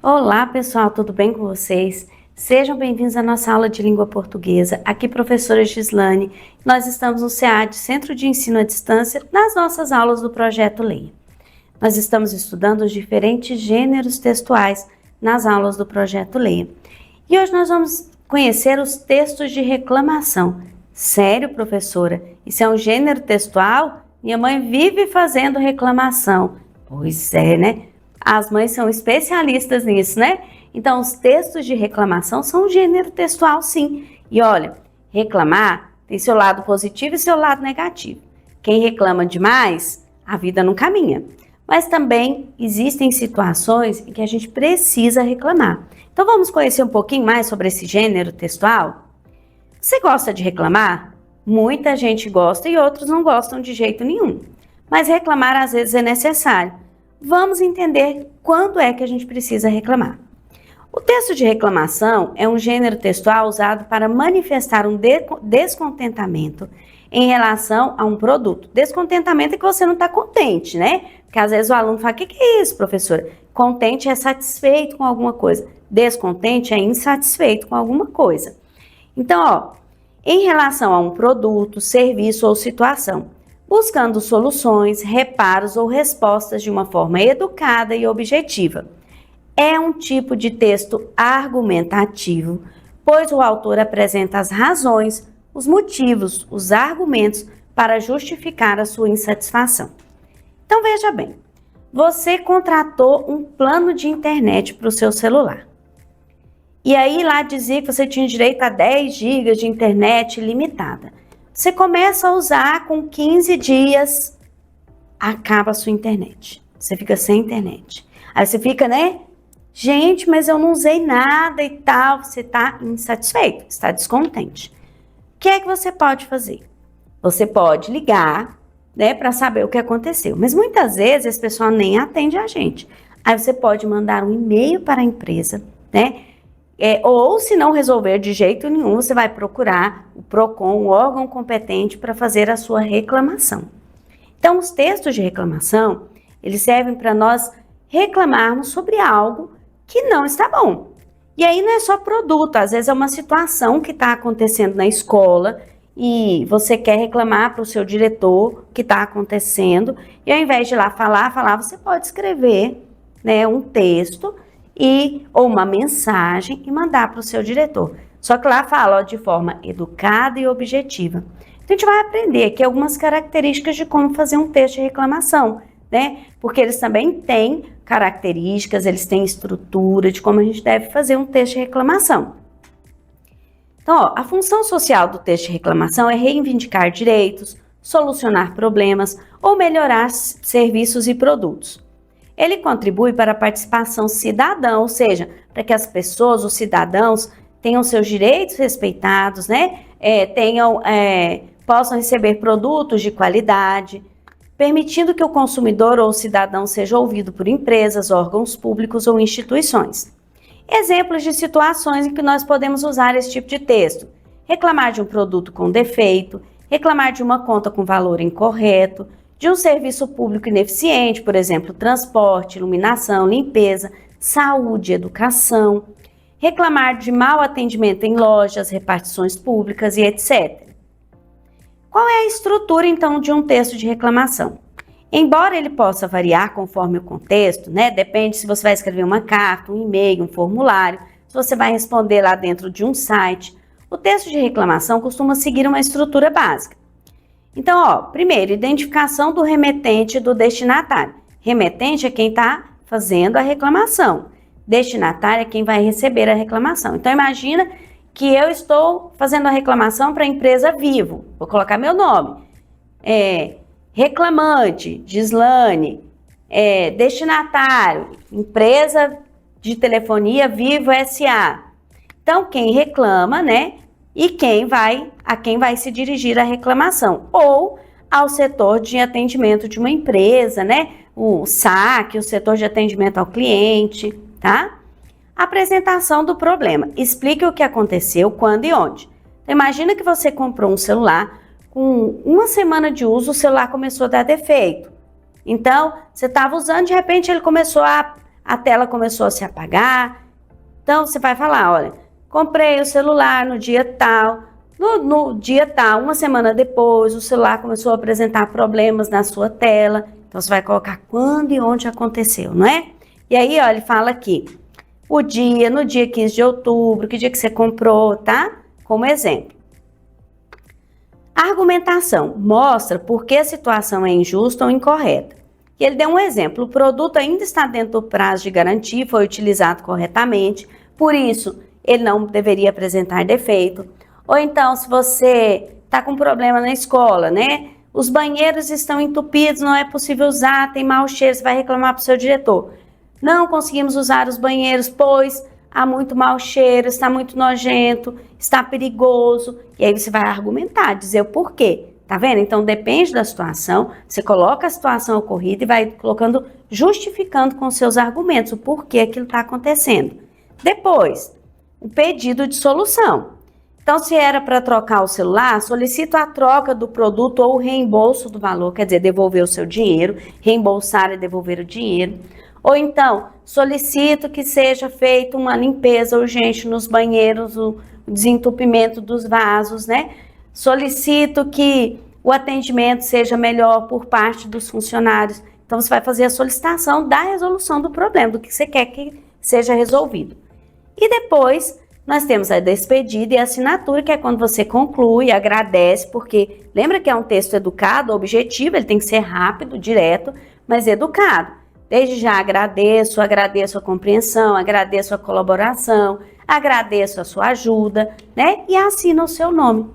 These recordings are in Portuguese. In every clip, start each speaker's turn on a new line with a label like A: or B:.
A: Olá pessoal, tudo bem com vocês? Sejam bem-vindos à nossa aula de língua portuguesa. Aqui professora Gislane. Nós estamos no SEAD, Centro de Ensino à Distância, nas nossas aulas do Projeto Leia. Nós estamos estudando os diferentes gêneros textuais nas aulas do Projeto Leia. E hoje nós vamos conhecer os textos de reclamação. Sério, professora? Isso é um gênero textual? Minha mãe vive fazendo reclamação. Pois é, né? As mães são especialistas nisso, né? Então, os textos de reclamação são um gênero textual, sim. E olha, reclamar tem seu lado positivo e seu lado negativo. Quem reclama demais, a vida não caminha. Mas também existem situações em que a gente precisa reclamar. Então, vamos conhecer um pouquinho mais sobre esse gênero textual? Você gosta de reclamar? Muita gente gosta e outros não gostam de jeito nenhum. Mas reclamar às vezes é necessário. Vamos entender quando é que a gente precisa reclamar. O texto de reclamação é um gênero textual usado para manifestar um descontentamento em relação a um produto. Descontentamento é que você não está contente, né? Porque às vezes o aluno fala, o que é isso, professora? Contente é satisfeito com alguma coisa. Descontente é insatisfeito com alguma coisa. Então, ó, em relação a um produto, serviço ou situação, buscando soluções, reparos ou respostas de uma forma educada e objetiva. É um tipo de texto argumentativo, pois o autor apresenta as razões, os motivos, os argumentos para justificar a sua insatisfação. Então veja bem, você contratou um plano de internet para o seu celular. E aí lá dizia que você tinha direito a 10 GB de internet limitada. Você começa a usar, com 15 dias, acaba a sua internet. Você fica sem internet. Aí você fica, né? Gente, mas eu não usei nada e tal. Você está insatisfeito, está descontente. O que é que você pode fazer? Você pode ligar, né, para saber o que aconteceu. Mas muitas vezes esse pessoal nem atende a gente. Aí você pode mandar um e-mail para a empresa, né? Ou se não resolver de jeito nenhum, você vai procurar o PROCON, o órgão competente, para fazer a sua reclamação. Então, os textos de reclamação, eles servem para nós reclamarmos sobre algo que não está bom. E aí não é só produto, às vezes é uma situação que está acontecendo na escola e você quer reclamar para o seu diretor o que está acontecendo, e ao invés de ir lá falar, você pode escrever, né, um texto ou uma mensagem e mandar para o seu diretor. Só que lá fala, ó, de forma educada e objetiva. Então, a gente vai aprender aqui algumas características de como fazer um texto de reclamação, né? Porque eles também têm características, eles têm estrutura de como a gente deve fazer um texto de reclamação. Então, ó, a função social do texto de reclamação é reivindicar direitos, solucionar problemas ou melhorar serviços e produtos. Ele contribui para a participação cidadã, ou seja, para que as pessoas, os cidadãos, tenham seus direitos respeitados, né? Possam receber produtos de qualidade, permitindo que o consumidor ou o cidadão seja ouvido por empresas, órgãos públicos ou instituições. Exemplos de situações em que nós podemos usar esse tipo de texto: reclamar de um produto com defeito, reclamar de uma conta com valor incorreto, de um serviço público ineficiente, por exemplo, transporte, iluminação, limpeza, saúde, educação, reclamar de mau atendimento em lojas, repartições públicas e etc. Qual é a estrutura, então, de um texto de reclamação? Embora ele possa variar conforme o contexto, né? Depende se você vai escrever uma carta, um e-mail, um formulário, se você vai responder lá dentro de um site, o texto de reclamação costuma seguir uma estrutura básica. Então, ó, primeiro, identificação do remetente e do destinatário. Remetente é quem está fazendo a reclamação. Destinatário é quem vai receber a reclamação. Então, imagina que eu estou fazendo a reclamação para a empresa Vivo. Vou colocar meu nome. Reclamante, Gislane. Destinatário, empresa de telefonia Vivo S.A. Então, quem reclama, né? E a quem vai se dirigir a reclamação, ou ao setor de atendimento de uma empresa, né? O SAC, o setor de atendimento ao cliente, tá? Apresentação do problema. Explique o que aconteceu, quando e onde. Então, imagina que você comprou um celular, com uma semana de uso, o celular começou a dar defeito. Então, você estava usando, de repente ele começou a a tela começou a se apagar. Então, você vai falar, olha, comprei o celular no dia tal, no dia tal, uma semana depois, o celular começou a apresentar problemas na sua tela. Então, você vai colocar quando e onde aconteceu, não é? E aí, ó, ele fala aqui, o dia, no dia 15 de outubro, que dia que você comprou, tá? Como exemplo. A argumentação mostra por que a situação é injusta ou incorreta. E ele deu um exemplo, o produto ainda está dentro do prazo de garantia, foi utilizado corretamente, por isso ele não deveria apresentar defeito. Ou então, se você está com problema na escola, né? Os banheiros estão entupidos, não é possível usar, tem mau cheiro, você vai reclamar para o seu diretor. Não conseguimos usar os banheiros, pois há muito mau cheiro, está muito nojento, está perigoso. E aí você vai argumentar, dizer o porquê. Tá vendo? Então depende da situação, você coloca a situação ocorrida e vai colocando, justificando com seus argumentos o porquê aquilo está acontecendo. Depois, o pedido de solução. Então, se era para trocar o celular, solicito a troca do produto ou o reembolso do valor, quer dizer, devolver o seu dinheiro, reembolsar e devolver o dinheiro. Ou então, solicito que seja feita uma limpeza urgente nos banheiros, o desentupimento dos vasos, né? Solicito que o atendimento seja melhor por parte dos funcionários. Então, você vai fazer a solicitação da resolução do problema, do que você quer que seja resolvido. E depois, nós temos a despedida e a assinatura, que é quando você conclui, agradece, porque lembra que é um texto educado, objetivo, ele tem que ser rápido, direto, mas educado. Desde já agradeço a compreensão, agradeço a colaboração, agradeço a sua ajuda, né? E assina o seu nome.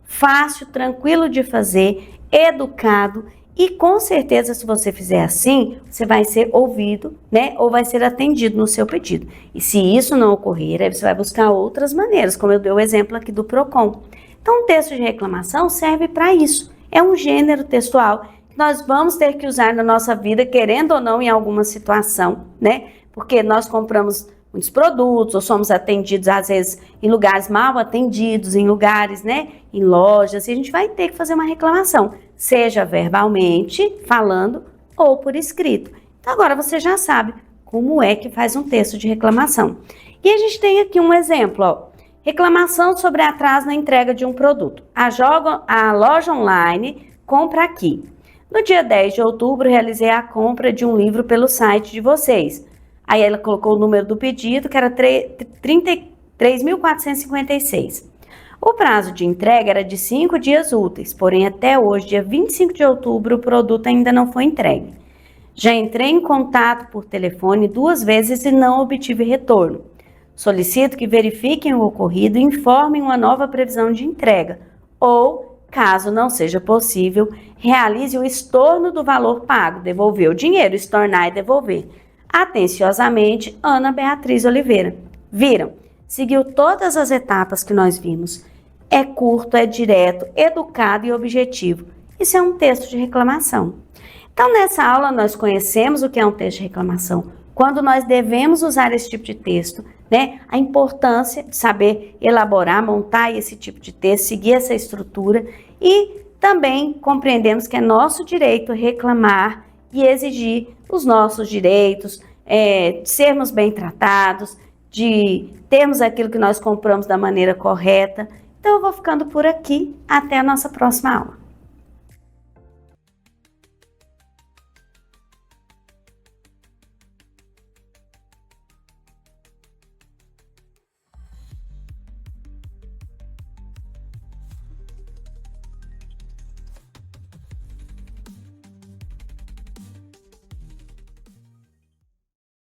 A: Fácil, tranquilo de fazer, educado e com certeza se você fizer assim, você vai ser ouvido, né? Ou vai ser atendido no seu pedido. E se isso não ocorrer, aí você vai buscar outras maneiras, como eu dei o exemplo aqui do PROCON. Então, o texto de reclamação serve para isso. É um gênero textual que nós vamos ter que usar na nossa vida, querendo ou não, em alguma situação, né? Porque nós compramos muitos produtos, ou somos atendidos, às vezes, em lugares mal atendidos, em lugares, né, em lojas, e a gente vai ter que fazer uma reclamação, seja verbalmente, falando, ou por escrito. Então, agora você já sabe como é que faz um texto de reclamação. E a gente tem aqui um exemplo, ó, reclamação sobre atraso na entrega de um produto. A loja online compra aqui. No dia 10 de outubro, realizei a compra de um livro pelo site de vocês. Aí ela colocou o número do pedido, que era 33.456. O prazo de entrega era de 5 dias úteis, porém até hoje, dia 25 de outubro, o produto ainda não foi entregue. Já entrei em contato por telefone 2 vezes e não obtive retorno. Solicito que verifiquem o ocorrido e informem uma nova previsão de entrega. Ou, caso não seja possível, realize o estorno do valor pago, devolver o dinheiro, estornar e devolver. Atenciosamente, Ana Beatriz Oliveira. Viram? Seguiu todas as etapas que nós vimos. É curto, é direto, educado e objetivo. Isso é um texto de reclamação. Então, nessa aula, nós conhecemos o que é um texto de reclamação, quando nós devemos usar esse tipo de texto, né? A importância de saber elaborar, montar esse tipo de texto, seguir essa estrutura e também compreendemos que é nosso direito reclamar e exigir os nossos direitos, de sermos bem tratados, de termos aquilo que nós compramos da maneira correta. Então, eu vou ficando por aqui. Até a nossa próxima aula.